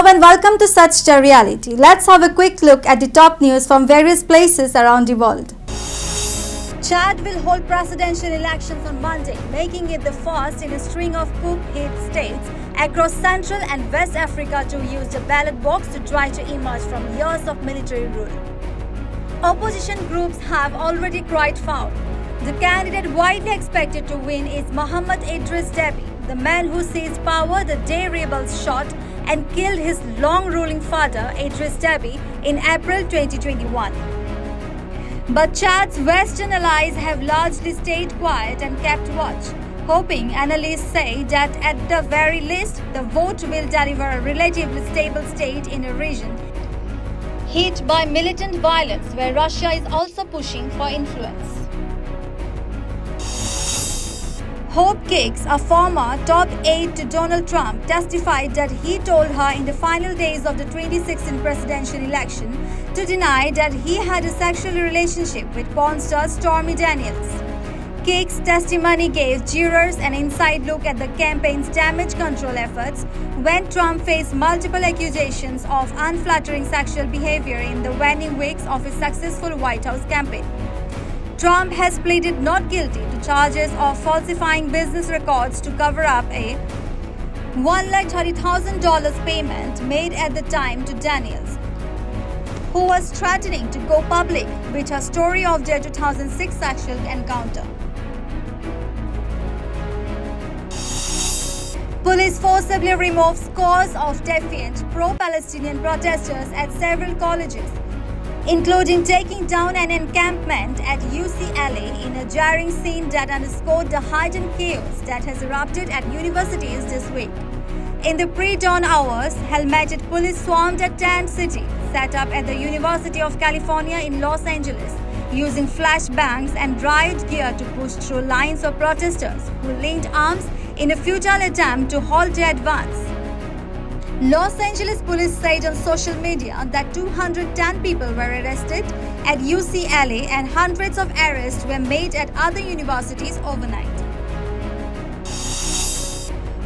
Hello and welcome to Such the Reality. Let's have a quick look at the top news from various places around the world. Chad will hold presidential elections on Monday, making it the first in a string of coup-hit states across Central and West Africa to use the ballot box to try to emerge from years of military rule. Opposition groups have already cried foul. The candidate widely expected to win is Mohamed Idris Deby, the man who seized power the day rebels shot and killed his long-ruling father, Idris Deby, in April 2021. But Chad's Western allies have largely stayed quiet and kept watch, hoping analysts say that at the very least, the vote will deliver a relatively stable state in a region hit by militant violence where Russia is also pushing for influence. Hope Hicks, a former top aide to Donald Trump, testified that he told her in the final days of the 2016 presidential election to deny that he had a sexual relationship with porn star Stormy Daniels. Hicks' testimony gave jurors an inside look at the campaign's damage control efforts when Trump faced multiple accusations of unflattering sexual behavior in the waning weeks of his successful White House campaign. Trump has pleaded not guilty to charges of falsifying business records to cover up a $130,000 payment made at the time to Daniels, who was threatening to go public with her story of their 2006 sexual encounter. Police forcibly removed scores of defiant pro-Palestinian protesters at several colleges, including taking down an encampment at UCLA in a jarring scene that underscored the heightened chaos that has erupted at universities this week. In the pre-dawn hours, helmeted police swarmed a tent city set up at the University of California in Los Angeles, using flashbangs and riot gear to push through lines of protesters who linked arms in a futile attempt to halt their advance. Los Angeles police said on social media that 210 people were arrested at UCLA and hundreds of arrests were made at other universities overnight.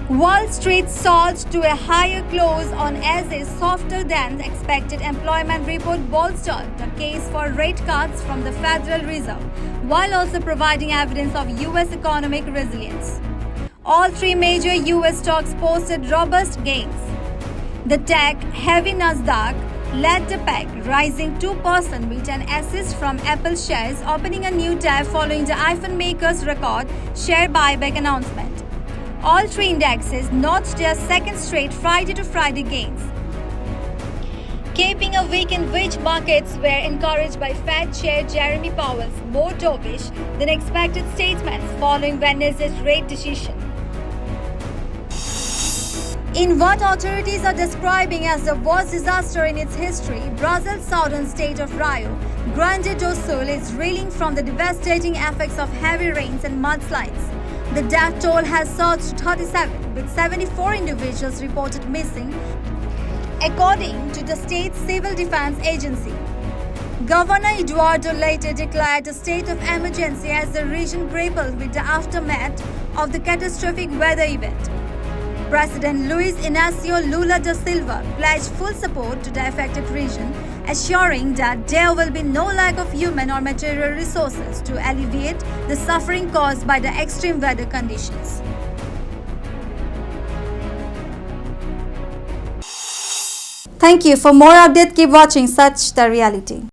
Wall Street soared to a higher close on as a softer than expected employment report bolstered the case for rate cuts from the Federal Reserve, while also providing evidence of U.S. economic resilience. All three major U.S. stocks posted robust gains. The tech-heavy Nasdaq led the pack, rising 2% with an assist from Apple shares opening a new tab following the iPhone maker's record share buyback announcement. All three indexes notched their second straight Friday-to-Friday gains, capping a week in which markets were encouraged by Fed Chair Jeremy Powell's more dovish than expected statements following Wednesday's rate decision. In what authorities are describing as the worst disaster in its history, Brazil's southern state of Rio Grande do Sul is reeling from the devastating effects of heavy rains and mudslides. The death toll has surged to 37, with 74 individuals reported missing, according to the state's civil defense agency. Governor Eduardo Leite declared a state of emergency as the region grappled with the aftermath of the catastrophic weather event. President Luiz Inácio Lula da Silva pledged full support to the affected region, assuring that there will be no lack of human or material resources to alleviate the suffering caused by the extreme weather conditions. Thank you. For more updates, keep watching Such the Reality.